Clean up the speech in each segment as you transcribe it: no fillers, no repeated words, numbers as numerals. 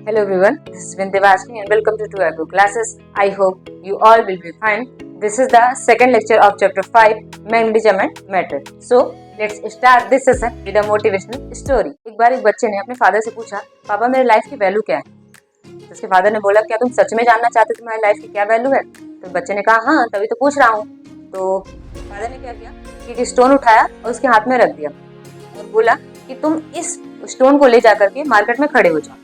Hello everyone, this is Vindhya Vashni and welcome to 2 classes. I hope you all will be fine. This is the second lecture of chapter 5, Magnetism and Matter. So, let's start this session with a motivational story. एक बार एक बच्चे ने अपने father से पूछा, पापा मेरे life की वैल्यू क्या है? तो उसके फादर ने बोला, क्या तुम सच में जानना चाहते हो तुम्हारी लाइफ की क्या वैल्यू है? तो बच्चे ने कहा, हाँ तभी तो पूछ रहा हूँ। तो फादर ने क्या किया कि एक स्टोन उठाया और उसके हाथ में रख दिया और बोला कि तुम इस स्टोन को ले जाकर के मार्केट में खड़े हो जाओ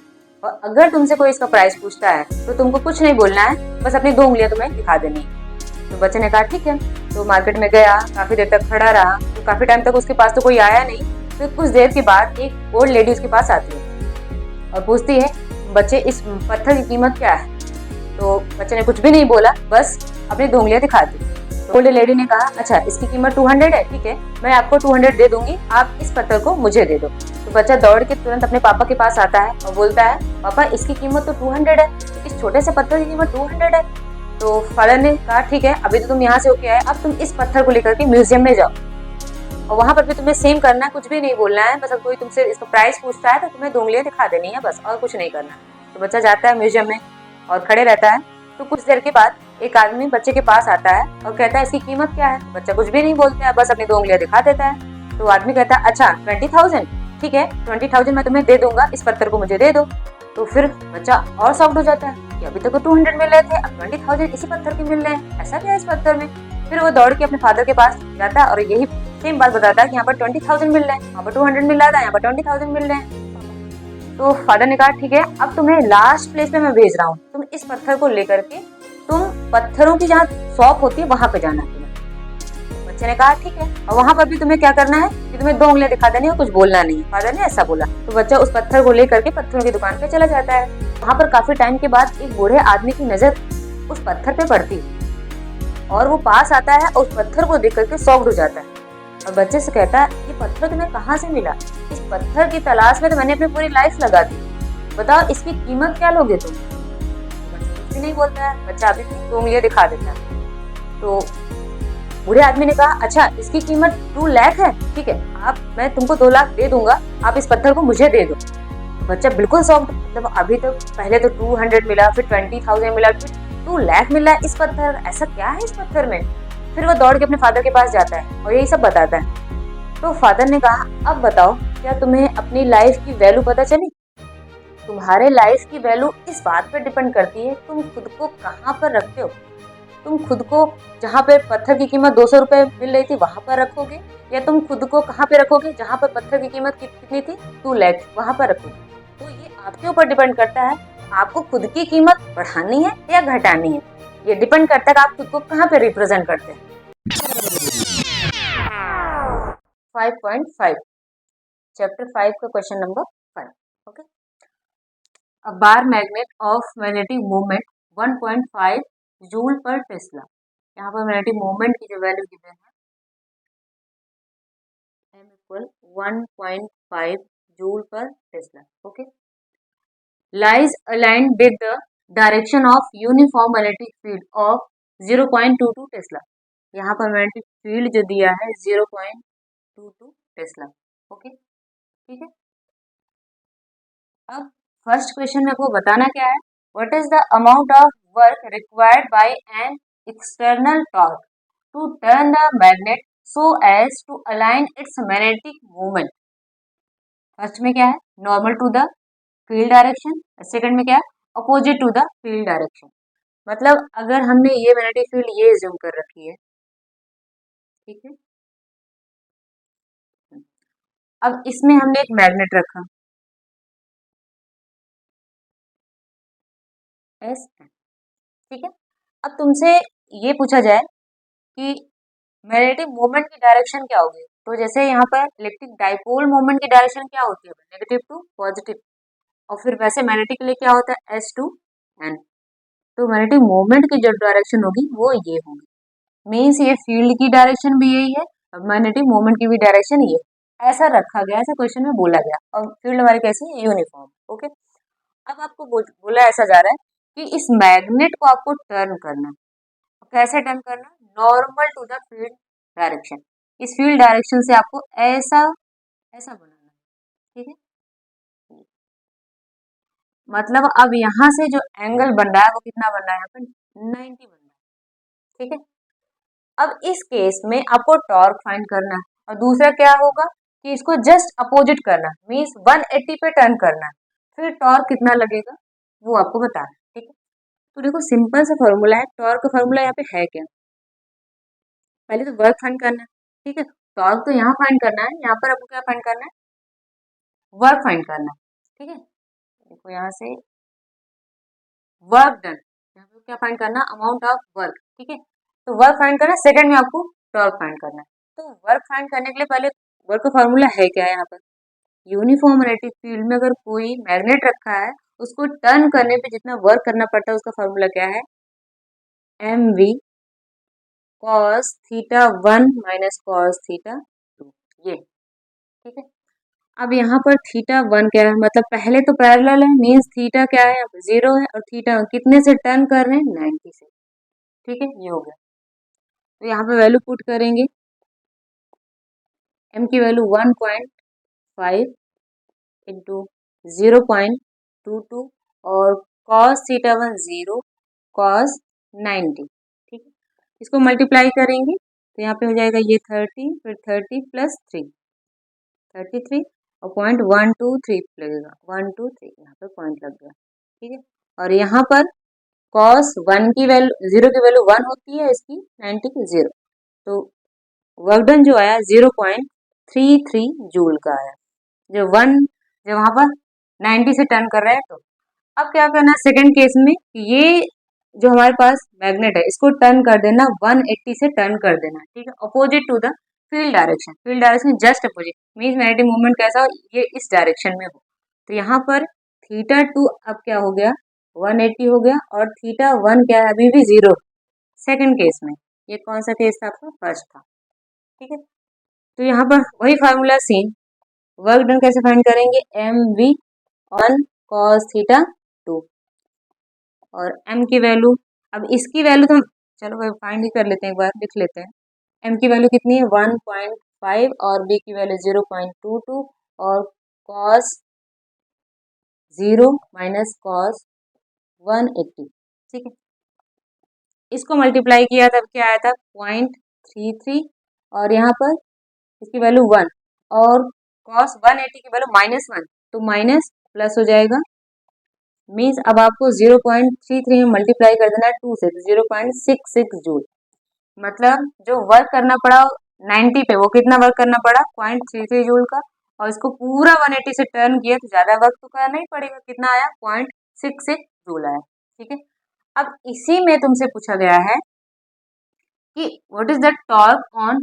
और अगर तुमसे कोई इसका प्राइस पूछता है तो तुमको कुछ नहीं बोलना है, बस अपनी 2 उंगलियां तुम्हें दिखा देनी है। तो बच्चे ने कहा ठीक है। तो मार्केट में गया, काफी देर तक खड़ा रहा, तो काफी टाइम तक उसके पास तो कोई आया नहीं। फिर कुछ देर के बाद एक ओल्ड लेडी उसके पास आती है और पूछती है, बच्चे इस पत्थर की कीमत क्या है? तो बच्चे ने कुछ भी नहीं बोला, बस अपनी 2 उंगलियां दिखा दी। ओल्ड लेडी ने कहा, अच्छा इसकी कीमत 200 है, ठीक है मैं आपको 200 दे दूंगी, आप इस पत्थर को मुझे दे दो। तो बच्चा दौड़ के तुरंत अपने पापा के पास आता है और बोलता है, पापा इसकी कीमत तो 200 है, इस छोटे से पत्थर की कीमत 200 है। तो फादर ने कहा ठीक है, अभी तो तुम यहाँ से होके आए, अब तुम इस पत्थर को लेकर के म्यूजियम में जाओ और वहां पर भी तुम्हें सेम करना है, कुछ भी नहीं बोलना है, बस कोई तुमसे इसका प्राइस पूछता है तो तुम्हें 2 उंगलियां दिखा देनी है बस, और कुछ नहीं करना। तो बच्चा जाता है म्यूजियम में और खड़े रहता है। तो कुछ देर के बाद एक आदमी बच्चे के पास आता है और कहता है इसकी कीमत क्या है? बच्चा कुछ भी नहीं बोलता है, बस अपनी 2 उंगलियां दिखा देता है। तो आदमी कहता है अच्छा 20,000, ठीक है 20,000 मैं तुम्हें दे दूंगा, इस पत्थर को मुझे दे दो। तो फिर बच्चा और शॉक्ड हो जाता है कि अभी तक तो 200 मिल रहे थे, अब 20,000 इसी पत्थर के मिल रहे हैं, ऐसा क्या है इस पत्थर में? फिर वो दौड़ के अपने फादर के पास जाता है और यही सेम बात बताता है कि यहाँ पर 20,000 मिल रहे हैं, यहाँ पर 200 मिल रहा था, यहाँ पर 20,000 मिल रहे हैं। तो फादर ने कहा ठीक है, अब तुम्हें लास्ट प्लेस पे मैं भेज रहा हूँ, तुम इस पत्थर को लेकर के तुम पत्थरों की जहाँ शॉप होती है वहां पे जाना तुम्हें। बच्चे ने कहा ठीक है, और वहां पर भी तुम्हें क्या करना है कि तुम्हें 2 उंगलियां दिखा देनी है, कुछ बोलना नहीं। फादर ने ऐसा बोला। तो बच्चा उस पत्थर को लेकर के पत्थरों की दुकान पे चला जाता है। वहां पर काफी टाइम के बाद एक बूढ़े आदमी की नजर उस पत्थर पे पड़ती है और वो पास आता है और उस पत्थर को देख करके शॉक्ड हो जाता है और बच्चे से कहता है, ये पत्थर तुम्हें कहाँ से मिला? इस पत्थर की तलाश में तो मैंने अपनी पूरी लाइफ लगा दी, बताओ इसकी कीमत क्या लोगे तुम? बच्चा कुछ भी नहीं बोलता है, बच्चा अभी 2 उंगलियां दिखा देता है। तो बूढ़े आदमी ने कहा, अच्छा इसकी कीमत 2 लाख है, ठीक है मैं तुमको 2 लाख दे दूंगा, आप इस पत्थर को मुझे दे दो। बच्चा बिल्कुल शॉक्ड, मतलब अभी तक पहले तो 200 मिला, फिर 20,000 मिला, फिर 2 लाख मिला इस पत्थर, ऐसा क्या है इस पत्थर में? फिर वो दौड़ के अपने फादर के पास जाता है और यही सब बताता है। तो फादर ने कहा, अब बताओ क्या तुम्हें अपनी लाइफ की वैल्यू पता चली? तुम्हारे लाइफ की वैल्यू इस बात पर डिपेंड करती है तुम खुद को कहाँ पर रखते हो। तुम खुद को जहाँ पे पत्थर की कीमत 200 रुपए मिल रही थी वहां पर रखोगे, या तुम खुद को कहाँ पे रखोगे जहाँ पर पत्थर की कीमत कितनी थी 2 लाख, वहां पर रखोगे। तो ये आपके ऊपर डिपेंड करता है, आपको खुद की कीमत बढ़ानी है या घटानी है। ये डिपेंड करता है कि आप खुद को कहाँ पे रिप्रेजेंट करते हैं। 5.5 चैप्टर 5 का question number 5। Okay, a bar magnet of magnetic moment 1.5 joule पर टेस्ला। यहाँ पर मैग्नेटिक मोमेंट की जो वैल्यू गिवन है m इक्वल 1.5 जूल पर Tesla. Okay, lies aligned with the direction of uniform magnetic field of 0.22 Tesla. यहाँ पर magnetic field जो दिया है 0.22 टेस्ला। ओके, ठीक है। अब फर्स्ट क्वेश्चन में आपको बताना क्या है, what is the amount of work required by an external torque to turn the magnet so as to align its magnetic movement. First में क्या है, normal to the field direction, second में क्या है, opposite to the field direction. मतलब अगर हमने ये मैग्नेटिक फील्ड ये ज्यूम कर रखी है, ठीक है, अब इसमें हमने एक मैग्नेट रखा एस, ठीक है। अब तुमसे ये पूछा जाए कि मैग्नेटिक मोमेंट की डायरेक्शन क्या होगी, तो जैसे यहाँ पर इलेक्ट्रिक डाइपोल मोमेंट की डायरेक्शन क्या होती है, नेगेटिव टू पॉजिटिव, और फिर वैसे मैग्नेटिक के लिए क्या होता है, एस टू एन। तो मैग्नेटिक मोमेंट की जो डायरेक्शन होगी वो ये होगी, मीन्स ये फील्ड की डायरेक्शन भी यही है और मैग्नेटिक मोमेंट की भी डायरेक्शन ये, ऐसा रखा गया, ऐसा क्वेश्चन में बोला गया, और फील्ड हमारी कैसी है, यूनिफॉर्म। ओके, अब आपको बोला ऐसा जा रहा है कि इस मैग्नेट को आपको टर्न करना, कैसे टर्न करना, normal to the field direction. इस फील्ड डायरेक्शन से आपको ऐसा ऐसा बनाना है, ठीक है। मतलब अब यहाँ से जो एंगल बन रहा है वो कितना बन रहा है, यहाँ पे 90 बन रहा है। ठीक है, अब इस केस में आपको टॉर्क फाइंड करना है और दूसरा क्या होगा कि इसको जस्ट अपोजिट करना, मीन्स 180 पे टर्न करना है, फिर टॉर्क कितना लगेगा वो आपको बताना है। ठीक है, तो देखो सिंपल सा फॉर्मूला है, टॉर्क का फॉर्मूला यहाँ पे है क्या, पहले तो वर्क फाइंड करना है। ठीक है, टॉर्क तो यहाँ फाइंड करना है, यहाँ पर आपको क्या फाइंड करना है, वर्क फाइंड करना है। ठीक है, देखो यहाँ से वर्क डन, यहाँ पे क्या फाइंड करना, अमाउंट ऑफ वर्क। ठीक है, तो वर्क फाइंड करना, सेकंड में आपको टॉर्क फाइंड करना है। तो वर्क फाइंड करने के लिए पहले वर्क का फॉर्मूला है क्या है यहाँ पर, यूनिफॉर्म मैग्नेटिक फील्ड में अगर कोई मैग्नेट रखा है उसको टर्न करने पे जितना वर्क करना पड़ता है उसका फॉर्मूला क्या है, M V cos theta 1 minus cos theta 2, ये। ठीक है, अब यहाँ पर थीटा 1 क्या है, मतलब पहले तो पैरेलल है, मीन्स थीटा क्या है, यहाँ पे 0 है, और थीटा कितने से टर्न कर रहे हैं, 90 से। ठीक है, ये हो गया। तो यहाँ पे वैल्यू पुट करेंगे, एम की वैल्यू 1.5 इंटू 0.22 और कॉस थीटा 1 0 कॉस 90। ठीक है, इसको मल्टीप्लाई करेंगे तो यहाँ पे हो जाएगा ये 30, फिर 30 प्लस 3 33 और 0.123 लगेगा, 123 यहाँ पे पॉइंट लग गया। ठीक है, और यहाँ पर कॉस 1 की वैल्यू 0 की वैल्यू 1 होती है, इसकी 90 की 0, तो वर्क डन जो आया 0.33 जूल का आया, जो 1 जो वहाँ पर 90 से टर्न कर रहा है। तो अब क्या करना है सेकंड केस में, ये जो हमारे पास मैग्नेट है इसको टर्न कर देना, 180 से टर्न कर देना। ठीक है, opposite to the field direction, field direction just opposite, means magnetic movement कैसा हो, ये इस डायरेक्शन में हो। तो यहाँ पर थीटा 2 अब क्या हो गया, 180 हो गया, और थीटा 1 क्या है, अभी भी 0 सेकंड केस में। ये कौन सा केस था आपका, फर्स्ट था। ठीक है, तो यहाँ पर वही फार्मूला सेम, वर्क डन कैसे फाइंड करेंगे, एम वी 1 कॉस थीटा 2, और m की वैल्यू, अब इसकी वैल्यू तो चलो फाइंड ही कर लेते हैं, एक बार लिख लेते हैं। m की वैल्यू कितनी है, 1.5 और b की वैल्यू 0.22 और cos 0 माइनस cos 180। ठीक है, इसको मल्टीप्लाई किया तब क्या आया था, 0.33, और यहाँ पर इसकी वैल्यू 1 और cos 180 की वैल्यू -1, तो माइनस प्लस हो जाएगा, मीन्स अब आपको 0.33 में मल्टीप्लाई कर देना है 2 से, 0.66 जूल। मतलब जो वर्क करना पड़ा 90 पे, वो कितना वर्क करना पड़ा, 0.33 जूल का, और इसको पूरा 180 से टर्न किया तो ज़्यादा वर्क तो करना ही पड़ेगा, कितना आया, 0.66 जूल आया। ठीक है, अब इसी में तुमसे पूछा गया है कि what is the torque on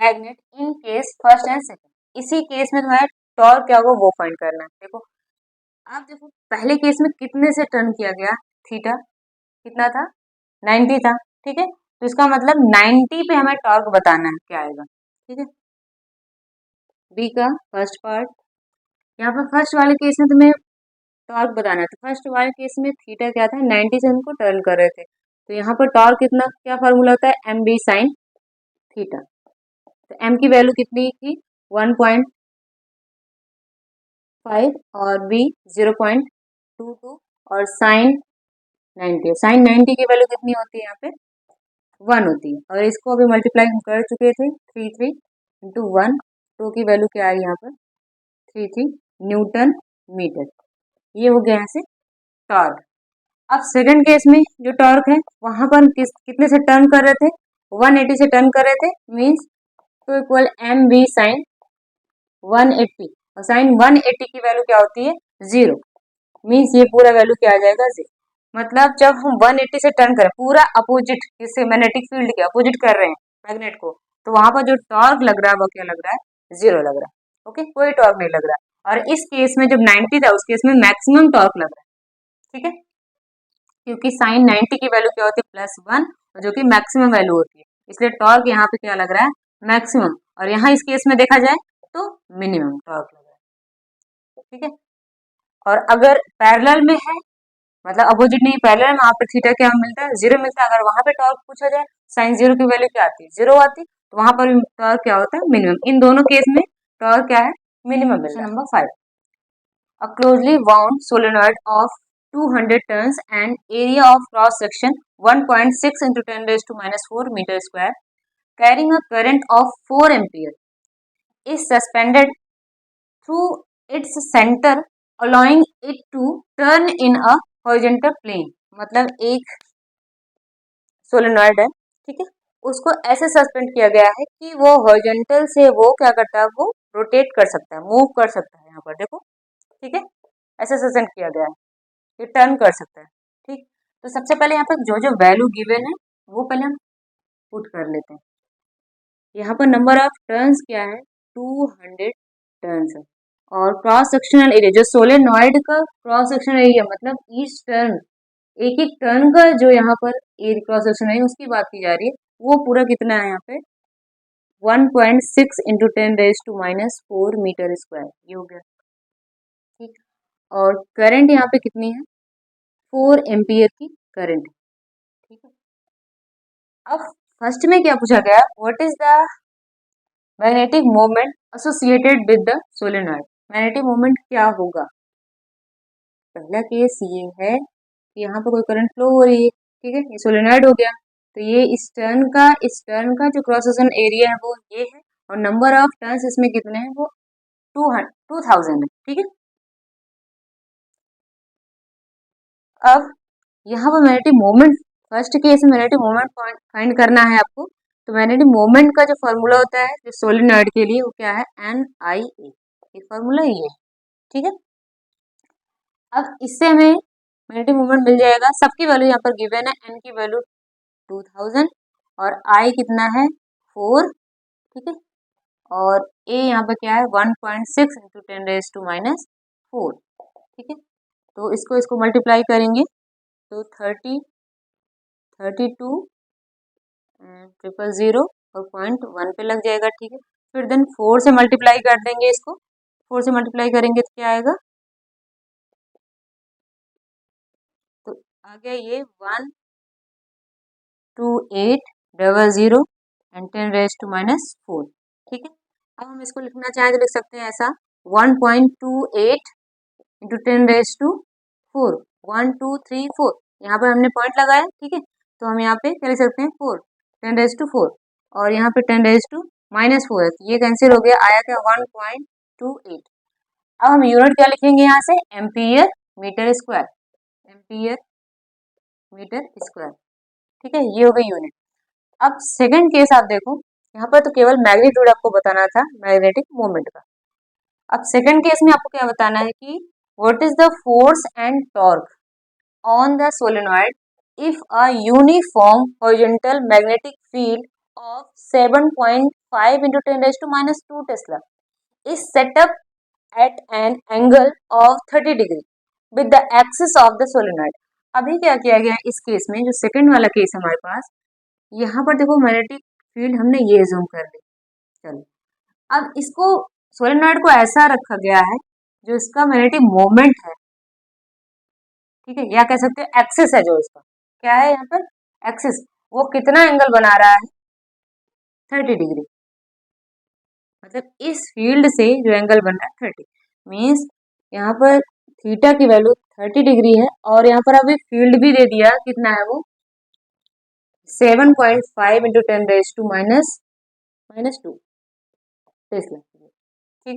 magnet in case first and second, इसी केस में तुम्हारा टॉर्क क्या होगा वो फाइंड करना है। देखो आप देखो पहले केस में कितने से टर्न किया गया, थीटा कितना था, 90 था। ठीक है, तो इसका मतलब 90 पे हमें टॉर्क बताना है, क्या आएगा। ठीक है, बी का फर्स्ट पार्ट, यहाँ पर फर्स्ट वाले केस में तुम्हें टॉर्क बताना है, तो फर्स्ट वाले केस में थीटा क्या था, 90 से हमको टर्न कर रहे थे, तो यहाँ पर टॉर्क कितना, क्या फॉर्मूला होता है, एम बी साइन थीटा। तो एम की वैल्यू कितनी थी, 1.5 और बी 0.22 और साइन 90, साइन 90 की वैल्यू कितनी होती है, यहाँ पे 1 होती है, और इसको अभी मल्टीप्लाई हम कर चुके थे, 33 इंटू 1, 2 की वैल्यू क्या आई यहाँ पर, 33 न्यूटन मीटर। ये हो गया यहाँ से टॉर्क। अब सेकंड केस में जो टॉर्क है वहां पर कितने से टर्न कर रहे थे, 180 से टर्न कर रहे थे, मीन्स तो इक्वल एम बी साइन 180, और साइन 180 की वैल्यू क्या होती है, 0, मीन्स ये पूरा वैल्यू क्या आ जाएगा, 0। मतलब जब हम 180 से टर्न करें पूरा अपोजिट, इससे मैग्नेटिक फील्ड के अपोजिट कर रहे हैं मैग्नेट को, तो वहां पर जो टॉर्क लग रहा है वो क्या लग रहा है, 0 लग रहा है। ओके, कोई टॉर्क नहीं लग रहा है, और इस केस में जब 90 था उस केस में मैक्सिमम टॉर्क लग रहा है। ठीक है, क्योंकि साइन 90 की वैल्यू क्या होती है, +1, जो कि मैक्सिमम वैल्यू होती है, इसलिए टॉर्क यहाँ पे क्या लग रहा है, मैक्सिमम, और यहाँ इस केस में देखा जाए तो मिनिमम टॉर्क लग रहा है। ठीक है, और अगर पैरेलल में है, मतलब अपोजिट नहीं, पैरेलल में, वहाँ पे थीटा क्या मिलता है, 0 मिलता है, अगर वहां पे टॉर्क पूछा जाए साइन 0 की वैल्यू क्या आती है, 0 आती, तो वहां पर टॉर्क क्या होता है, मिनिमम। इन दोनों केस में टॉर्क क्या है, मिनिमम मिलता है। Number 5, a closely wound solenoid of 200 tons and area of cross section 1.6 into 10 raised to minus 4 meter square carrying a current of 4 ampere is suspended through its center allowing it to turn in a horizontal plane. मतलब एक solenoid है, ठीक है, उसको ऐसे suspend किया गया है कि वो हॉरिजॉन्टल से वो क्या करता है, वो रोटेट कर सकता है, मूव कर सकता है। यहाँ पर देखो, ठीक है, ऐसे सस्पेंड किया गया है, ये टर्न कर सकता है। ठीक, तो सबसे पहले यहाँ पर जो जो वैल्यू गिवन है वो पहले हम पुट कर लेते हैं। यहाँ पर नंबर ऑफ टर्न्स क्या है, 200 टर्न्स है, और क्रॉस सेक्शनल एरिया जो सोलेनॉइड का क्रॉस सेक्शनल एरिया मतलब ईच टर्न, एक एक टर्न का जो यहाँ पर एरिया क्रॉस सेक्शन है उसकी बात की जा रही है, वो पूरा कितना है यहाँ पे 1.6 into 10 raise to minus 4 metre square, ये हो गया। ठीक, और करंट यहाँ पे कितनी है, 4 एम्पियर की करंट। ठीक है, अब फर्स्ट में क्या पूछा गया, what is the magnetic moment associated with the solenoid. Magnetic moment क्या होगा, पहला केस ये है कि यहाँ पर कोई करंट फ्लो हो रही है, ठीक है, ये सोलेनॉइड हो गया, तो ये इस टर्न का जो क्रॉस सेक्शन एरिया है वो ये है, और नंबर ऑफ टर्न्स इसमें कितने हैं, वो 2000 है। ठीक है, अब यहाँ पर मैग्नेटिक मोमेंट, फर्स्ट केस में मैग्नेटिक मोमेंट फाइंड करना है आपको, तो मैग्नेटिक मोमेंट का जो फॉर्मूला होता है जो सोलेनॉइड के लिए वो क्या है, NIA, ये फॉर्मूला ये है। ठीक है, अब इससे हमें मैग्नेटिक मोमेंट मिल जाएगा, सबकी वैल्यू यहाँ पर गिवन है, n की वैल्यू 2000 और I कितना है 4, ठीक है, और A यहाँ पर क्या है 1.6 इंटू 10 रेज टू माइनस 4। ठीक है, तो इसको मल्टीप्लाई करेंगे तो 32 000 और 0.1 पे लग जाएगा। ठीक है, फिर देन 4 से मल्टीप्लाई कर देंगे, इसको 4 से मल्टीप्लाई करेंगे तो क्या आएगा, तो आ गया ये 12800 एंड 10 रेज टू माइनस 4। ठीक है, अब हम इसको लिखना चाहें तो लिख सकते हैं ऐसा 1.28 इंटू 10 रेज टू 4, 1234, यहाँ पर हमने पॉइंट लगाया। ठीक है, तो हम यहाँ पे क्या लिख सकते हैं 4, 10 रेज टू 4, और यहाँ पे 10 रेज टू माइनस 4 है, तो ये कैंसिल हो गया, आया क्या 1.28। अब हम यूनिट क्या लिखेंगे यहाँ से, ampere metre square, ampere metre square. ठीक है, ये हो गई यूनिट। अब सेकंड केस आप देखो, यहाँ पर तो केवल मैग्नीट्यूड आपको बताना था मैग्नेटिक मोमेंट का। अब सेकंड केस में आपको क्या बताना है कि what is the force and torque on the solenoid if a uniform horizontal magnetic field of 7.5 into 10 raised to minus 2 Tesla is set up at an angle of 30 degree with the axis of the solenoid। अभी क्या किया गया इस case में, जो second वाला case हमारे पास, यहाँ पर देखो मैग्नेटिक फील्ड हमने ये जूम कर ली। चलो, अब इसको सोलेनॉइड को ऐसा रखा गया है जो इसका मैग्नेटिक मोमेंट है, ठीक है, या कह सकते हैं एक्सिस है, जो इसका क्या है यहाँ पर एक्सिस, वो कितना एंगल बना रहा है 30 डिग्री। मतलब इस फील्ड से जो एंगल बन रहा है 30 मीन्स यहाँ पर थीटा की वैल्यू 30 डिग्री है, और यहाँ पर अभी फील्ड भी दे दिया कितना है, वो 7.5 into 10 raise to minus 2 tesla. ठीक है,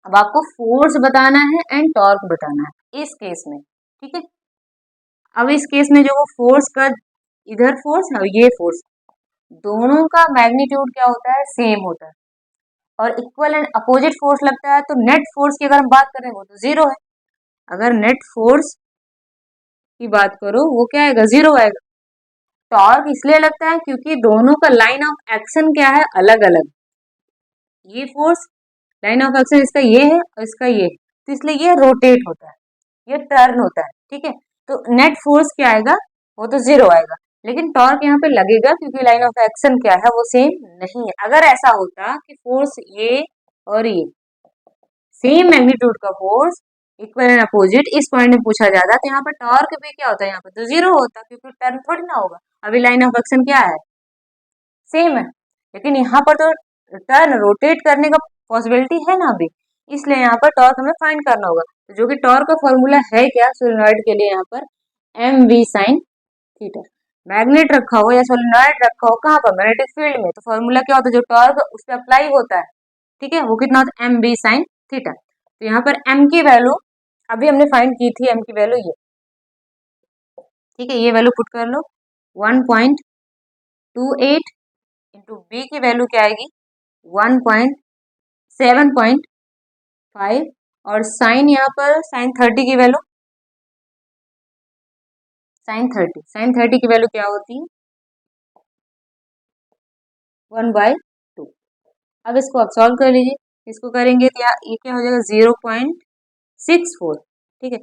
अब आपको फोर्स बताना है एंड टॉर्क बताना है इस केस में। ठीक है, अब इस केस में जो वो फोर्स का, इधर फोर्स है ये फोर्स, दोनों का मैग्नीट्यूड क्या होता है, सेम होता है, और इक्वल एंड अपोजिट फोर्स लगता है, तो नेट फोर्स की अगर हम बात करें वो तो जीरो है। अगर नेट फोर्स की बात करो वो क्या आएगा, जीरो आएगा। टॉर्क इसलिए लगता है क्योंकि दोनों का लाइन ऑफ एक्शन क्या है, अलग अलग। ये फोर्स लाइन ऑफ एक्शन इसका ये है और इसका ये है, तो इसलिए ये रोटेट होता है, ये टर्न होता है। ठीक है, तो नेट फोर्स क्या आएगा, वो तो जीरो आएगा, लेकिन टॉर्क यहाँ पे लगेगा क्योंकि लाइन ऑफ एक्शन क्या है, वो सेम नहीं है। अगर ऐसा होता कि फोर्स ये और ये सेम मैग्नीट्यूड का फोर्स इक्वल एंड अपोजिट इस पॉइंट में पूछा जाता, तो यहाँ पर टॉर्क भी क्या होता है, यहाँ पर तो जीरो होता क्योंकि टर्न थोड़ी ना होगा। अभी लाइन ऑफ एक्शन क्या है, सेम है, लेकिन यहाँ पर तो टर्न रोटेट करने का पॉसिबिलिटी है ना अभी, इसलिए यहाँ पर टॉर्क हमें फाइंड करना होगा। तो जो कि टॉर्क का फॉर्मूला है क्या सोलेनॉइड के लिए, यहाँ पर M V sine theta. Magnet रखा हो या सोलेनॉइड रखा हो कहाँ पर, मैग्नेटिक फील्ड में, तो फॉर्मूला क्या होता है, जो टॉर्क उस पर अप्लाई होता है, ठीक है, वो कितना होता है, एम बी साइन थीटा। तो यहाँ पर एम की वैल्यू अभी हमने फाइंड की थी, एम की वैल्यू ये, ठीक है, ये वैल्यू पुट कर लो 1.28 इंटू बी की वैल्यू क्या आएगी 1.7.5 और साइन यहाँ पर साइन 30 की वैल्यू साइन 30 की वैल्यू क्या होती है 1/2। अब इसको आप सॉल्व कर लीजिए, इसको करेंगे तो ये क्या हो जाएगा 0.64, ठीक है,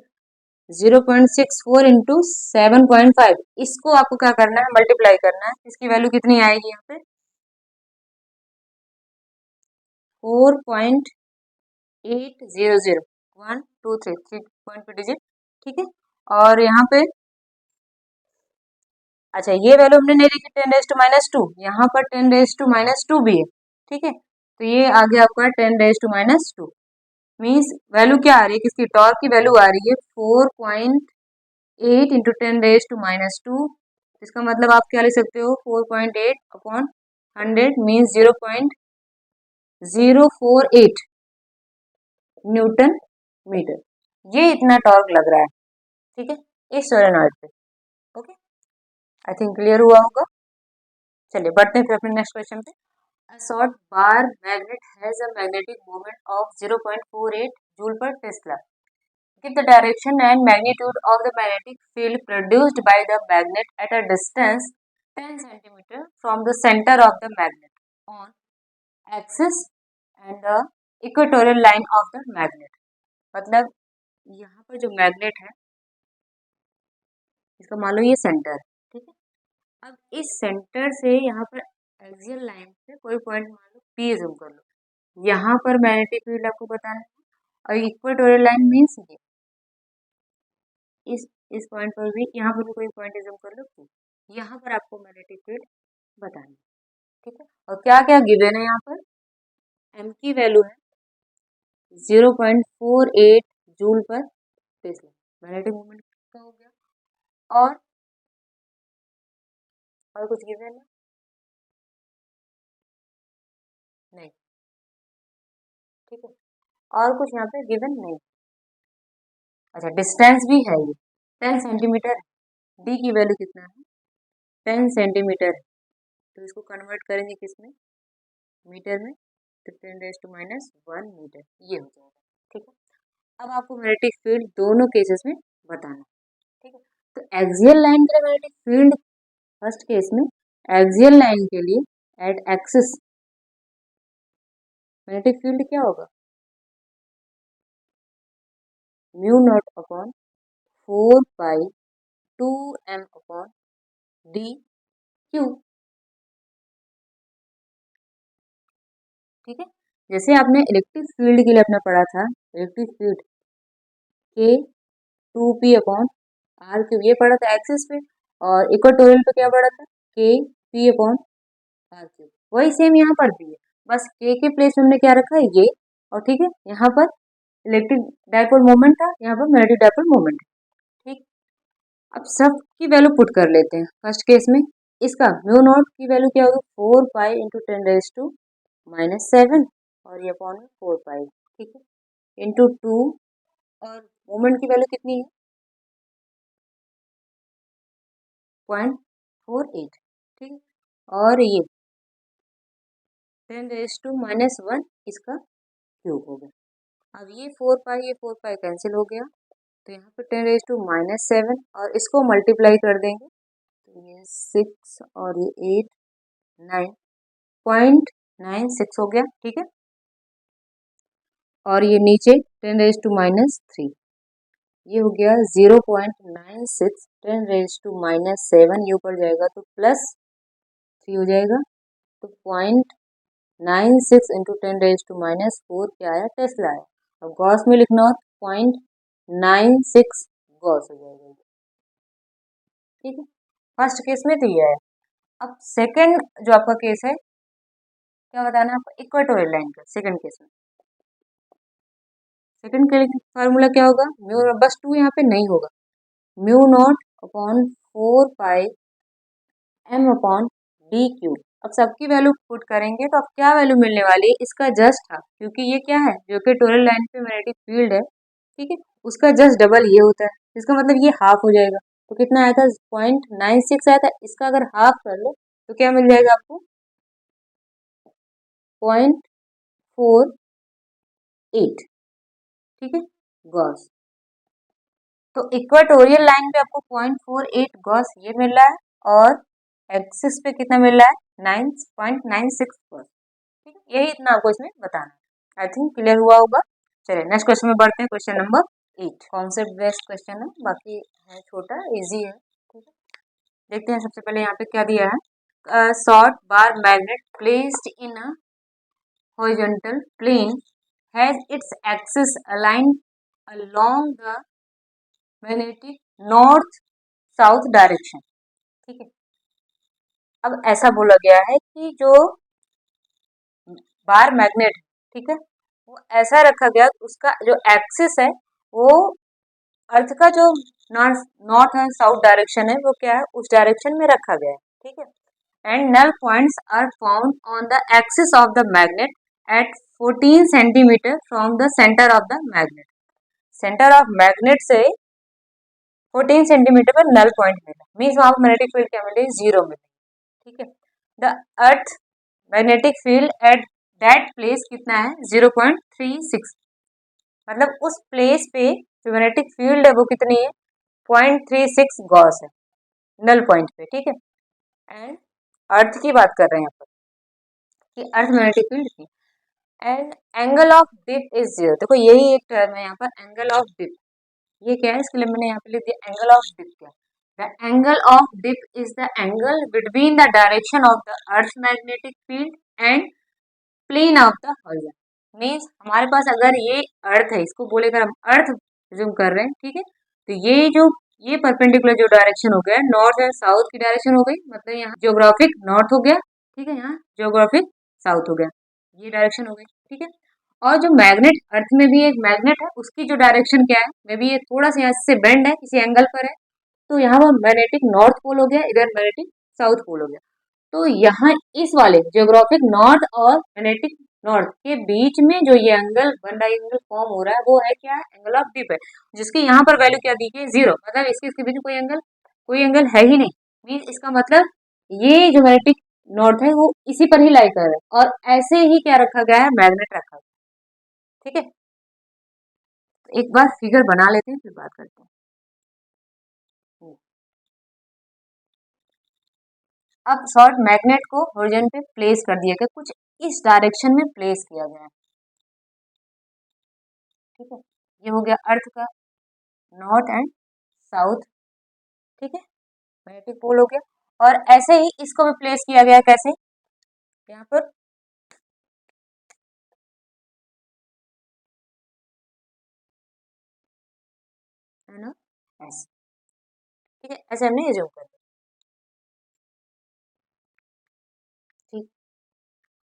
0.64 इंटू 7.5, इसको आपको क्या करना है मल्टीप्लाई करना है, इसकी वैल्यू कितनी आएगी यहाँ पे 4.800, 1 2 3 3 पे डिजिट, ठीक है। और यहाँ पे अच्छा ये वैल्यू हमने नहीं लिखी 10⁻², यहाँ पर 10⁻² भी है, ठीक है, तो ये आ गया आपका 10⁻², मीन्स वैल्यू क्या आ रही है, किसकी टॉर्क की वैल्यू आ रही है 4.8 इंटू 10⁻², इसका मतलब आप क्या लिख सकते हो 4.8 अपॉन 100 मीन्स 0.048 न्यूटन मीटर, ये इतना टॉर्क लग रहा है, ठीक है, इस सोलेनॉइड पे। ओके, आई थिंक क्लियर हुआ होगा। चलिए बढ़ते हैं फिर अपने नेक्स्ट क्वेश्चन पे। A short bar magnet has a magnetic moment of 0.48 joule per Tesla. Give the direction and magnitude of the magnetic field produced by the magnet at a distance 10 cm from the center of the magnet on axis and the equatorial line of the magnet. मतलब यहाँ पर जो magnet है इसका मान लो ये centre है, ठीक है, अब इस सेंटर से यहाँ पर एक्सियल लाइन से कोई पॉइंट मान लो पी जूम कर लो, यहाँ पर मैग्नेटिक फील्ड आपको बताना है, और इक्वेटोरियल लाइन मीन्स ये इस पॉइंट पर भी, यहाँ पर भी कोई पॉइंट जूम कर लो तो यहाँ पर आपको मैग्नेटिक फील्ड बताना है, ठीक है। और क्या क्या गिवन है यहाँ पर, एम की वैल्यू है 0.48 जूल पर टेस्ला, मैग्नेटिक मोमेंट का हो गया, और कुछ गिवन है नहीं, ठीक है, और कुछ यहाँ पे गिवन नहीं। अच्छा डिस्टेंस भी है, ये 10 सेंटीमीटर, डी की वैल्यू कितना है 10 सेंटीमीटर, तो इसको कन्वर्ट करेंगे किस में मीटर में, तो 10⁻⁻1 मीटर ये हो जाएगा, ठीक है। अब आपको मैग्नेटिक फील्ड दोनों केसेस में बताना, ठीक है। तो एक्सियल लाइन के लिए मैग्नेटिक फील्ड फर्स्ट केस में, एक्सियल लाइन के लिए एट एक्सिस मैग्नेटिक फील्ड क्या होगा mu naught upon 4π2m upon D Q, ठीक है। जैसे आपने इलेक्ट्रिक फील्ड के लिए अपना पढ़ा था, इलेक्ट्रिक फील्ड के 2p अपॉन आर क्यू, ये पढ़ा था एक्सिस पे, और इक्वेटोरियल पे क्या पढ़ा था के पी अपॉन आर क्यू, वही सेम यहाँ पर भी है, बस के प्लेस में हमने क्या रखा है ये, और ठीक है यहाँ पर इलेक्ट्रिक डाइपोल मोमेंट था, यहाँ पर मैग्नेटिक डाइपोल मोमेंट है, ठीक। अब सब की वैल्यू पुट कर लेते हैं, फर्स्ट केस में इसका म्यू नॉट की वैल्यू क्या होगी 4π इंटू 10⁻⁻7 और ये अपॉन 4π, ठीक है, इंटू 2, और मोमेंट की वैल्यू कितनी है 0.48, ठीक है, और ये 10⁻⁻1 इसका क्यूब हो गया। अब ये 4π कैंसिल हो गया, तो यहाँ पे 10⁻⁻7 और इसको मल्टीप्लाई कर देंगे, तो ये 6 और ये 8 9.96 हो गया, ठीक है, और ये नीचे 10⁻⁻3 ये हो गया 0.96, 10⁻⁻7 ये ऊपर जाएगा तो +3 हो जाएगा, तो 0.96 इंटू 10⁻⁻4 क्या आया टेस्ला आया, और गॉस में लिखना हो 0.96 गॉस हो जाएगा, ठीक है। फर्स्ट केस में तो ये है। अब सेकंड जो आपका केस है क्या बताना है आपको, इक्वेटोरियल लाइन का सेकंड केस में, सेकंड के लिए फार्मूला क्या होगा, म्यू, बस 2 यहाँ पे नहीं होगा, म्यू नॉट अपॉन 4 पाई एम अपॉन डी क्यू। अब सबकी वैल्यू पुट करेंगे तो अब क्या वैल्यू मिलने वाली है, इसका जस्ट हाफ, क्योंकि ये क्या है, जो कि टोरल लाइन पे मैग्नेटिक फील्ड है, ठीक है, उसका जस्ट डबल ये होता है, इसका मतलब ये हाफ हो जाएगा। तो कितना आया था, 0.96 आया था, इसका अगर हाफ कर लो तो क्या मिल जाएगा आपको, 0.48, ठीक है, गॉस। तो इक्वाटोरियल लाइन पे आपको 0.48 गॉस ये मिल रहा है, और एक्सिस पे कितना मिल रहा है, 9.96 गॉस, ठीक है, यही इतना आपको इसमें बताना है। आई थिंक क्लियर हुआ होगा। चलिए नेक्स्ट क्वेश्चन में बढ़ते हैं, question number 8, concept based question है, बाकी है छोटा, इजी है, ठीक है। देखते हैं सबसे पहले यहाँ पे क्या दिया है, short bar magnet placed in a horizontal plane has its axis aligned along the magnetic north south direction, ठीक है। अब ऐसा बोला गया है कि जो बार मैग्नेट, ठीक है, वो ऐसा रखा गया, उसका जो एक्सिस है वो अर्थ का जो नॉर्थ एंड साउथ डायरेक्शन है वो क्या है, उस डायरेक्शन में रखा गया है, ठीक है। And null points are found on the axis of the magnet at 14 centimetre from the centre of the magnet. Centre of magnet से 14 सेंटीमीटर पर नल पॉइंट मिला, मीन्स वहां पर मैग्नेटिक फील्ड क्या मिलेगी, जीरो मिलेगी, ठीक है। The earth magnetic field at that place कितना है, 0.36, मतलब उस प्लेस पे जो मैग्नेटिक फील्ड है वो कितनी है, 0.36 गॉस है नल पॉइंट पे, ठीक है। एंड अर्थ की बात कर रहे हैं यहाँ पर कि अर्थ मैग्नेटिक फील्ड की, and angle of dip is 0। देखो यही एक टर्म है यहाँ पर, एंगल ऑफ डिप, ये क्या है, इसके लिए मैंने यहाँ पे लिख दिया एंगल ऑफ डिप। क्या, the angle of dip is the angle between the direction of the earth magnetic field and plane of the horizon. Means हमारे पास अगर ये अर्थ है, इसको बोलेकर हम अर्थ जूम कर रहे हैं, ठीक है, तो ये परपेंडिकुलर जो डायरेक्शन हो गया, नॉर्थ एंड साउथ की डायरेक्शन हो गई, मतलब यहाँ ज्योग्राफिक नॉर्थ हो गया, ठीक है, यहाँ ज्योग्राफिक साउथ हो गया, ये डायरेक्शन हो गई, ठीक है। और जो मैग्नेट, अर्थ में भी एक मैग्नेट है, उसकी जो डायरेक्शन क्या है, मे बी ये थोड़ा सा यहाँ से बेंड है, किसी एंगल पर है, तो यहाँ पर मैग्नेटिक नॉर्थ पोल हो गया, इधर मैग्नेटिक साउथ पोल हो गया। तो यहाँ इस वाले ज्योग्राफिक नॉर्थ और मैग्नेटिक नॉर्थ के बीच में जो ये एंगल वन डायगोनल फॉर्म हो रहा है वो है क्या है, एंगल ऑफ डिप है, जिसकी यहाँ पर वैल्यू क्या दी गई, 0, मतलब इसके बीच में कोई एंगल है ही नहीं। मीन्स इसका मतलब ये जो मैग्नेटिक नॉर्थ है वो इसी पर ही लाई कर रहा है, और ऐसे ही क्या रखा गया है, मैग्नेट रखा गया, ठीक है। तो एक बार फिगर बना लेते हैं फिर बात करते हैं। अब शॉर्ट मैग्नेट को होरिजोन पे प्लेस कर दिया गया, कुछ इस डायरेक्शन में प्लेस किया गया है, ठीक है। ये हो गया अर्थ का नॉर्थ एंड साउथ, ठीक है, मैग्नेटिक पोल हो गया। और ऐसे ही इसको भी प्लेस किया गया, कैसे, यहाँ पर है ना, ऐसे, ठीक है, ऐसे हमने जूम कर दिया, ठीक।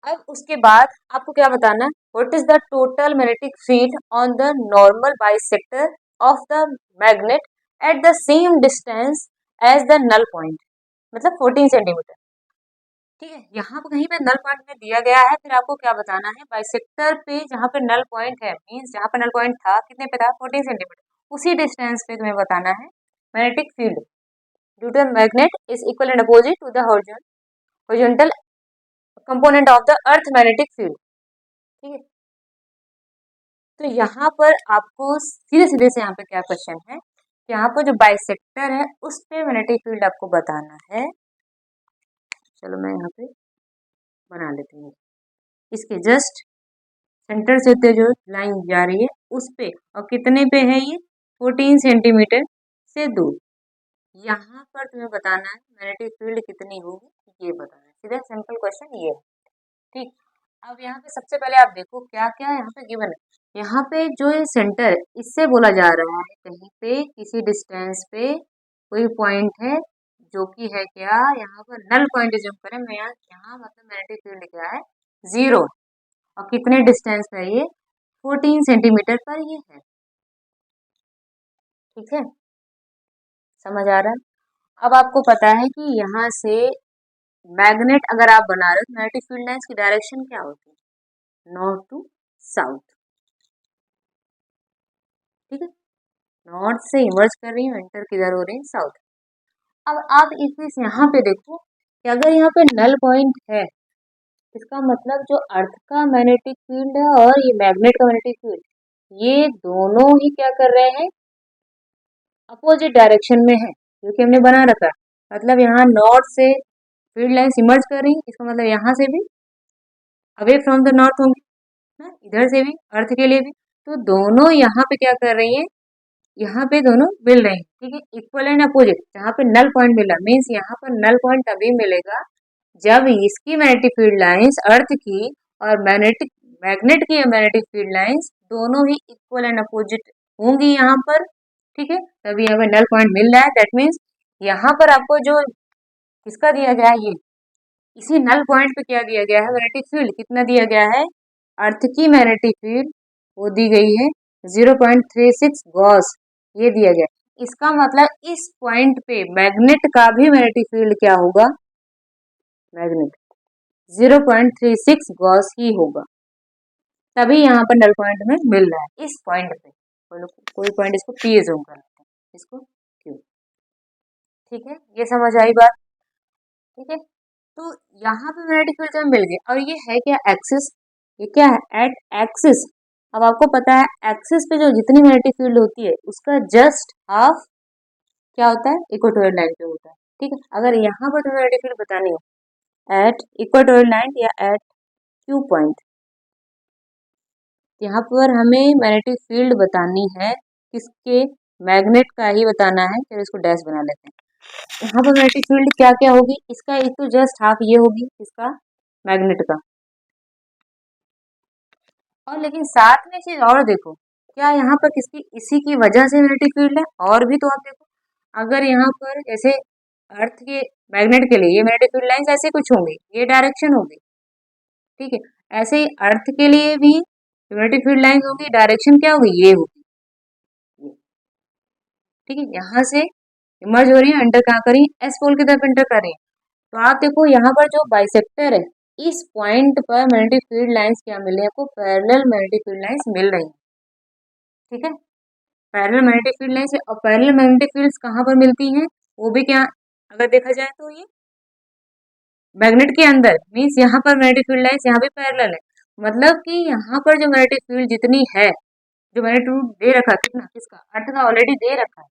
अब उसके बाद आपको क्या बताना है, what is the total magnetic field on the normal bisector of the magnet at the same distance as the null point, मतलब 14 सेंटीमीटर, ठीक है। यहाँ पर कहीं पे नल पॉइंट में दिया गया है, फिर आपको क्या बताना है, बाइसेक्टर पे जहाँ पे नल पॉइंट है, मीन्स जहाँ पे नल पॉइंट था कितने पे था, 14 सेंटीमीटर, उसी डिस्टेंस पे तुम्हें बताना है magnetic field due to magnet is equal and opposite to the horizontal component of the earth magnetic field, ठीक है। तो यहाँ पर आपको सीधे सीधे से यहाँ पे क्या क्वेश्चन है, यहाँ पर जो बाइसेक्टर है उस पे मैग्नेटिक फील्ड आपको बताना है। चलो मैं यहाँ पे बना लेती हूँ, इसके जस्ट सेंटर से होते जो लाइन जा रही है उस पे, और कितने पे है ये, 14 सेंटीमीटर से दूर। यहाँ पर तुम्हें बताना है मैग्नेटिक फील्ड कितनी होगी, ये बताना है, सीधा सिंपल क्वेश्चन ये है, ठीक। अब यहाँ पे सबसे पहले आप देखो क्या क्या यहाँ पे गिवन है, यहाँ पे जो ये सेंटर है इससे बोला जा रहा है कहीं पे किसी डिस्टेंस पे कोई पॉइंट है जो कि है क्या, यहाँ पर नल पॉइंट जब करें मैं यहाँ मतलब मैग्नेटिक फील्ड क्या है, 0, और कितने डिस्टेंस पे है ये, 14 सेंटीमीटर पर ये है। ठीक है, समझ आ रहा है। अब आपको पता है कि यहाँ से मैग्नेट अगर आप बना रहे हो तो मैग्नेटिक फील्ड लाइंस की डायरेक्शन क्या होती है, नॉर्थ टू साउथ। ठीक है, नॉर्थ से इमर्ज कर रही हूँ, एंटर किधर हो रही है, साउथ। अब आप इस यहाँ पे देखो कि अगर यहाँ पे नल पॉइंट है, इसका मतलब जो अर्थ का मैग्नेटिक फील्ड है और ये मैग्नेट का मैग्नेटिक फील्ड, ये दोनों ही क्या कर रहे हैं, अपोजिट डायरेक्शन में है, क्योंकि हमने बना रखा है। मतलब यहाँ नॉर्थ से फील्ड लाइंस इमर्ज कर रही है, इसका मतलब यहाँ से भी अवे फ्रॉम द नॉर्थ होंगी ना, इधर से भी अर्थ के लिए भी। तो दोनों यहाँ पे क्या कर रही है, यहाँ पे दोनों मिल रहे हैं। ठीक है, इक्वल एंड अपोजिट, जहाँ पे नल पॉइंट मिला मीन्स यहाँ पर नल पॉइंट तभी मिलेगा जब इसकी मैग्नेटिक फील्ड लाइंस अर्थ की और मैग्नेट की मैग्नेटिक फील्ड लाइंस दोनों ही इक्वल एंड अपोजिट होंगी यहाँ पर। ठीक है, तभी हमें नल पॉइंट मिल रहा है। दैट मीन्स यहाँ पर आपको जो किसका दिया गया है, ये इसी नल पॉइंट पे क्या दिया गया है, मैग्नेटिक फील्ड कितना दिया गया है, अर्थ की मैग्नेटिक फील्ड वो दी गई है 0.36 गॉस, ये दिया गया। इसका मतलब इस पॉइंट पे मैग्नेट का भी मैग्नेटिक फील्ड क्या होगा, मैग्नेट 0.36 गॉस ही होगा, तभी यहाँ पर नल पॉइंट में मिल रहा है इस पॉइंट पे। कोई पॉइंट इसको पी जोन कर लेते हैं, इसको क्यू। ठीक है, ये समझ आई बात। ठीक है, तो यहाँ पे मैग्नेटिक फील्ड हमें मिल गया। और ये है क्या, एक्सिस, ये क्या है, एट एक्सिस। अब आपको पता है एक्सिस पे जो जितनी मैग्नेटिक फील्ड होती है उसका जस्ट हाफ क्या होता है, इक्वेटोरियल लाइन पे होता है। ठीक है, अगर यहाँ पर तो मैग्नेटिक फील्ड बतानी हो एट इक्वेटोरियल लाइन या एट क्यू पॉइंट, यहाँ पर हमें मैग्नेटिक फील्ड बतानी है किसके, मैग्नेट का ही बताना है। चलो इसको डैश बना लेते हैं। यहाँ पर मैग्नेटिक फील्ड क्या क्या होगी, इसका एक तो जस्ट हाफ ये होगी इसका मैग्नेट का, और लेकिन साथ में चीज और देखो, क्या यहाँ पर किसकी, इसी की वजह से मैग्नेटिक फील्ड है। और भी तो आप देखो, अगर यहाँ पर जैसे अर्थ के मैग्नेट के लिए ये मैग्नेटिक फील्ड लाइंस ऐसे कुछ होंगी, ये डायरेक्शन होगी। ठीक है, ऐसे ही अर्थ के लिए भी मैग्नेटिक फील्ड लाइंस होगी, डायरेक्शन क्या होगी, ये होगी। ठीक है, यहाँ से इमर्ज हो रही है, एंटर कहाँ करी, एस पोल की तरफ एंटर कर रही है। तो आप देखो यहाँ पर जो बाइसेक्टर है, इस पॉइंट पर मैग्नेटिक फील्ड लाइंस क्या मिल रही है आपको, पैरेलल मैग्नेटिक फील्ड लाइंस मिल रही है। ठीक है, पैरेलल मैग्नेटिक फील्ड लाइंस, और पैरेलल मैग्नेटिक फील्ड्स कहाँ पर मिलती हैं, वो भी क्या, अगर देखा जाए तो ये मैग्नेट के अंदर, मीन्स यहाँ पर मैग्नेटिक फील्ड लाइंस यहाँ भी पैरेलल है। मतलब कि यहाँ पर जो मैग्नेटिक फील्ड जितनी है, जो मैग्नेट्यूड दे रखा है कितना, किसका, अर्थ का ऑलरेडी दे रखा है,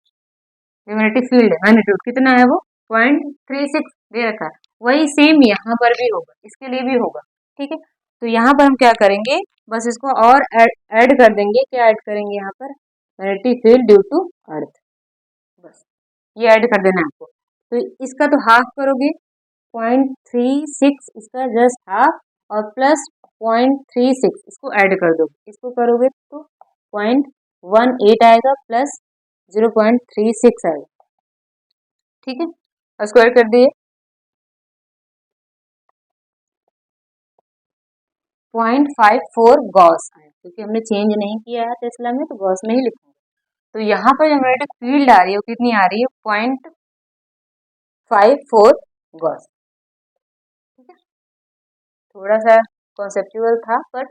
जो मैग्नेटिक फील्ड है मैग्नेट्यूड कितना है वो 0.36 दे रखा है, वही सेम यहाँ पर भी होगा, इसके लिए भी होगा। ठीक है, तो यहाँ पर हम क्या करेंगे, बस इसको और ऐड कर देंगे। क्या ऐड करेंगे यहाँ पर, magnetic field due to earth, बस ये ऐड कर देना है आपको। तो इसका तो हाफ करोगे 0.36, इसका जस्ट हाफ, और प्लस 0.36 इसको ऐड कर दो, इसको करोगे तो 0.18 आएगा, प्लस 0.36 आएगा। ठीक है, और स्क्वायर कर दिए 0.54 गॉस आया, क्योंकि हमने चेंज नहीं किया है टेस्ला में, तो गॉस में ही लिखूंगा। तो यहाँ पर जो मैग्नेटिक फील्ड आ रही है वो कितनी आ रही है, 0.54 गॉस। ठीक है, थोड़ा सा कॉन्सेप्चुअल था पर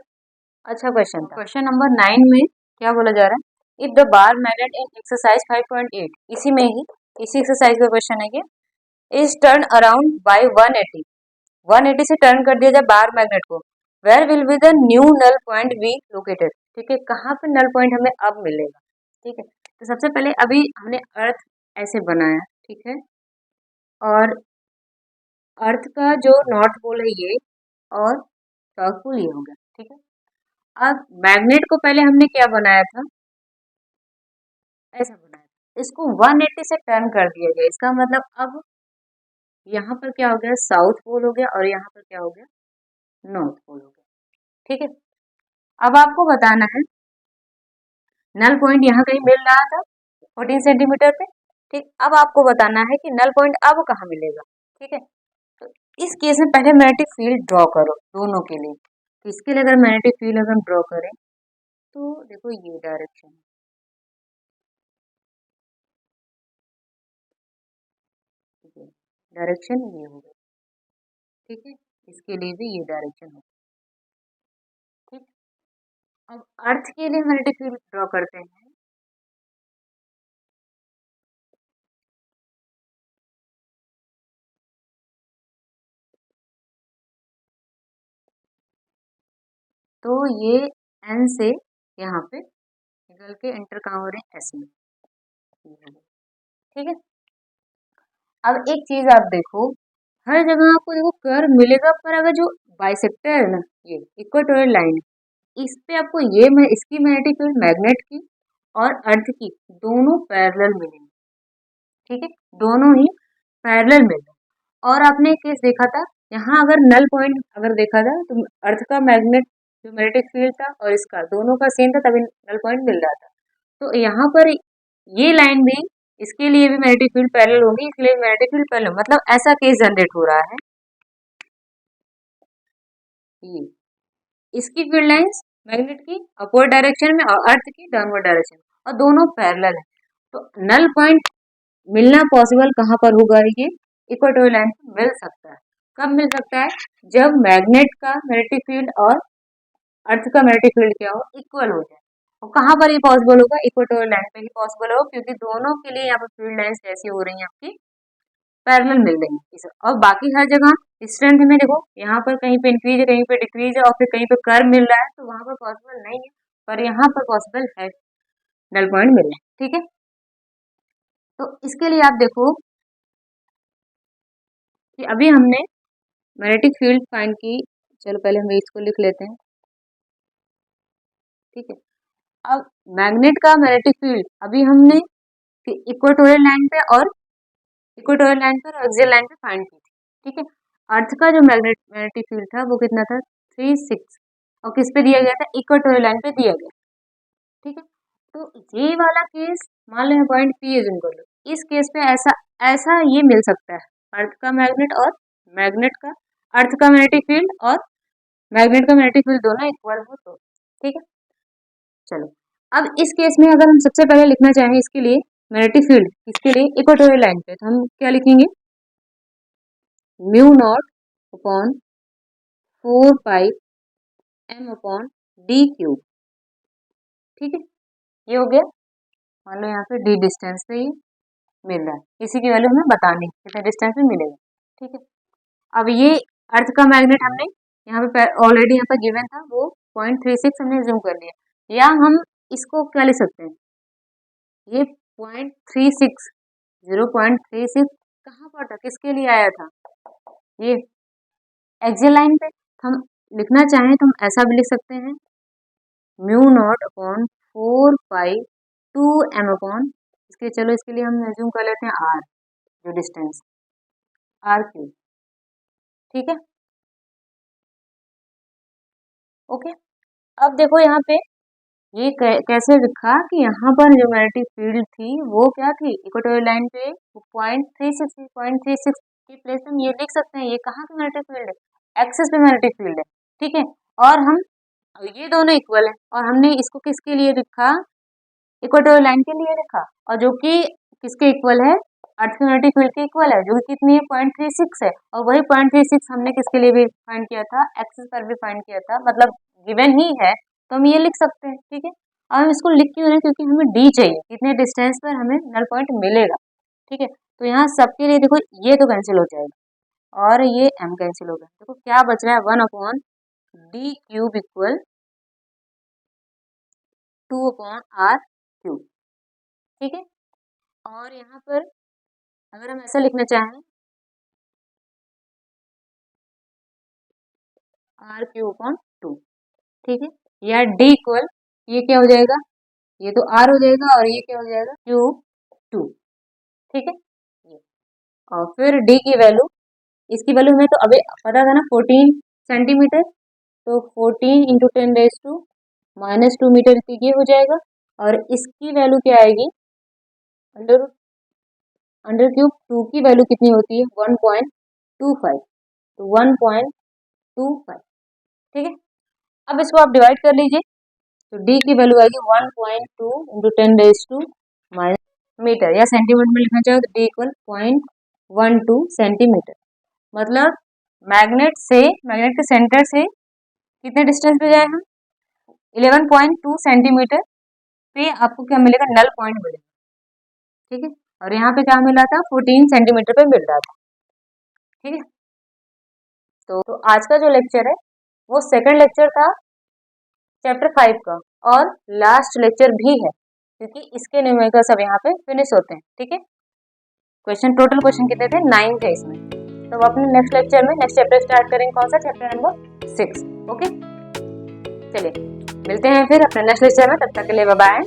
अच्छा क्वेश्चन था। क्वेश्चन नंबर 9 में क्या बोला जा रहा है, if the bar magnet in exercise 5.8, इसी में ही इसी एक्सरसाइज का क्वेश्चन है कि इज टर्न अराउंड बाय 180 से टर्न कर दिया जाए बार मैग्नेट को, where will be the new null point be located. ठीक है, कहाँ पे नल पॉइंट हमें अब मिलेगा। ठीक है, तो सबसे पहले अभी हमने अर्थ ऐसे बनाया, ठीक है, और अर्थ का जो नॉर्थ पोल है ये, और साउथ पोल ये हो गया। ठीक है, अब मैग्नेट को पहले हमने क्या बनाया था, ऐसा बनाया था, इसको 180 से टर्न कर दिया गया। इसका मतलब अब यहाँ पर क्या हो गया, साउथ पोल हो गया, और यहाँ पर क्या हो गया, नॉर्थ पोल हो गया। ठीक है, अब आपको बताना है नल पॉइंट यहाँ कहीं मिल रहा था 14 सेंटीमीटर पे। ठीक, अब आपको बताना है कि नल पॉइंट अब कहाँ मिलेगा। ठीक है, तो इस केस में पहले मैग्नेटिक फील्ड ड्रॉ करो दोनों के लिए। तो इसके लिए अगर मैग्नेटिक फील्ड अगर हम ड्रॉ करें, तो देखो ये डायरेक्शन है, ठीक है, डायरेक्शन ये हो गई, ठीक है, इसके लिए भी ये डायरेक्शन होगा, ठीक। अब अर्थ के लिए मैग्नेटिक फील्ड ड्रॉ करते हैं। तो ये एन से यहाँ पे निकल के एंटर कहाँ हो रहे हैं, एस में, ठीक है। अब एक चीज आप देखो, हर जगह आपको देखो कर्व मिलेगा, पर अगर जो बाइसेक्टर है ना, ये इक्वेटोरियल लाइन है, इस पे आपको ये इसकी मैग्नेटिक फील्ड मैग्नेट की और अर्थ की दोनों पैरेलल मिलेंगे, ठीक है, दोनों ही पैरेलल मिल रहे। और आपने एक केस देखा था, यहाँ अगर नल पॉइंट अगर देखा था तो अर्थ का मैग्नेट जो मैग्नेटिक फील्ड था और इसका दोनों का सेम था, तभी नल पॉइंट मिल रहा था। तो यहाँ पर ये लाइन भी, इसके लिए भी मैग्नेटिक फील्ड पैरेलल होगी, इसलिए मैग्नेटिक फील्ड पैरेलल, मतलब ऐसा केस जनरेट हो रहा है। ये इसकी फील्ड लाइंस मैग्नेट की अपवर्ड डायरेक्शन में और अर्थ की डाउनवर्ड डायरेक्शन, और दोनों पैरेलल है। तो नल पॉइंट मिलना पॉसिबल कहाँ पर होगा, ये इक्वेटोरियल लाइन पर मिल सकता है। कब मिल सकता है, जब मैग्नेट का मैग्नेटिक फील्ड और अर्थ का मैग्नेटिक फील्ड क्या हो, इक्वल हो जाए। और कहाँ पर ये पॉसिबल होगा, इक्वेटोरियल लाइन पे ही पॉसिबल होगा, क्योंकि दोनों के लिए यहाँ पर फील्ड लाइंस कैसी हो रही हैं, आपकी पैरेलल मिल रही है। और बाकी हर जगह स्ट्रेंथ में देखो, यहाँ पर कहीं पे इंक्रीज है, कहीं पे डिक्रीज है, और फिर कहीं पे कर्व मिल रहा है, तो वहां पर पॉसिबल नहीं है, पर यहाँ पर पॉसिबल है, नल पॉइंट मिल रहे हैं, ठीक है। तो इसके लिए आप देखो कि अभी हमने मैग्नेटिक फील्ड फाइंड की, चलो पहले हम इसको लिख लेते हैं, ठीक है। अब मैग्नेट का मैग्नेटिक फील्ड अभी हमने इक्वेटोरियल लाइन पे और इक्वेटोरियल लाइन पर और एक्सियल लाइन पे फाइंड की थी, ठीक है। अर्थ का जो मैग्नेटिक फील्ड था वो कितना था, 3,6, और किस पे दिया गया था, इक्वेटोरियल लाइन पे दिया गया, ठीक है। तो ये वाला केस मान लो पॉइंट पी एज्यूम कर लो, इस केस पे ऐसा ऐसा ये मिल सकता है, अर्थ का मैग्नेट और मैग्नेट का, अर्थ का मैग्नेटिक फील्ड और मैग्नेट का मैग्नेटिक फील्ड दोनों इक्वल हो तो, ठीक है। चलो, अब इस केस में अगर हम सबसे पहले लिखना चाहें इसके लिए मैग्नेटिक फील्ड, इसके लिए इक्वेटोरियल लाइन पे, तो हम क्या लिखेंगे, म्यू नॉट अपॉन 4 पाई एम अपॉन डी क्यूब, ठीक है। ये हो गया, मान लो यहाँ पे डी डिस्टेंस पे ये मिल रहा है, इसी की वैल्यू हमें बतानी है कितने डिस्टेंस पे मिलेगा, ठीक है। अब ये अर्थ का मैग्नेट हमने यहाँ पे ऑलरेडी यहाँ पे गिवन था, वो 0.36 हमने जूम कर लिया, या हम इसको क्या लिख सकते हैं, ये 0.36 0.36 कहाँ पर था, किसके लिए आया था, ये एक्सियल लाइन पे। हम लिखना चाहें तो हम ऐसा भी लिख सकते हैं, म्यू नॉट अपॉन 4 पाई 2 m अपॉन, इसके चलो इसके लिए हम एज्यूम कर लेते हैं r, जो डिस्टेंस r क्यूब, ठीक है, ओके। अब देखो यहाँ पे ये कैसे लिखा कि यहाँ पर जो मैग्नेटिक फील्ड थी वो क्या थी, इक्वेटोरियल लाइन पे 0.36 की प्लेस में हम ये लिख सकते हैं, ये कहाँ की मैग्नेटिक फील्ड है, एक्सिस पे मैग्नेटिक फील्ड है, ठीक है। और हम ये दोनों इक्वल है, और हमने इसको किसके लिए लिखा, इक्वेटोरियल लाइन के लिए लिखा, और जो कि किसके इक्वल है, अर्थ की मैग्नेटिक फील्ड के इक्वल है, जो कि कितनी है, 0.36 है। और वही 0.36 हमने किसके लिए भी फाइंड किया था, एक्सिस पर भी फाइंड किया था, मतलब गिवन ही है, तो हम ये लिख सकते हैं, ठीक है। और हम इसको लिख क्यों रहे हैं, क्योंकि हमें डी चाहिए, कितने डिस्टेंस पर हमें नल पॉइंट मिलेगा, ठीक है। तो यहाँ सबके लिए देखो ये तो कैंसिल हो जाएगा और ये m कैंसिल होगा, देखो क्या बच रहा है, 1/d³ इक्वल 2/r³, ठीक है। और यहाँ पर अगर हम ऐसा लिखना चाहें, r³/2, ठीक है, या d इक्वल, ये क्या हो जाएगा, ये तो r हो जाएगा और ये क्या हो जाएगा, q2, ठीक है। ये और फिर d की वैल्यू, इसकी वैल्यू हमें तो अभी पता था ना, 14 सेंटीमीटर, तो 14 इंटू 10⁻⁻² मीटर ये हो जाएगा, और इसकी वैल्यू क्या आएगी, अंडर क्यूब 2 की वैल्यू कितनी होती है, 1.25, तो 1.25, ठीक है। अब इसको आप डिवाइड कर लीजिए, तो डी की वैल्यू आएगी 1.2 इंटू 10⁻⁻, या सेंटीमीटर में लिखना चाहो तो डी इक्वल 0.12 सेंटीमीटर। मतलब मैग्नेट के सेंटर से कितने डिस्टेंस पे जाए हम, 11.2 सेंटीमीटर पे आपको क्या मिलेगा, नल पॉइंट मिलेगा। ठीक है, और यहाँ पे क्या मिला था, 14 सेंटीमीटर पे मिल रहा था। ठीक है, तो आज का जो लेक्चर है वो सेकंड लेक्चर था चैप्टर 5 का, और लास्ट लेक्चर भी है, क्योंकि इसके न्यूमेरिकल्स सब यहाँ पे फिनिश होते हैं। ठीक है, टोटल क्वेश्चन कितने थे, 9 थे इसमें। तो अब अपने नेक्स्ट लेक्चर में नेक्स्ट चैप्टर स्टार्ट करेंगे, कौन सा, चैप्टर नंबर 6। ओके, चलिए मिलते हैं फिर अपने नेक्स्ट लेक्चर में, तब तक के लिए बाय बाय।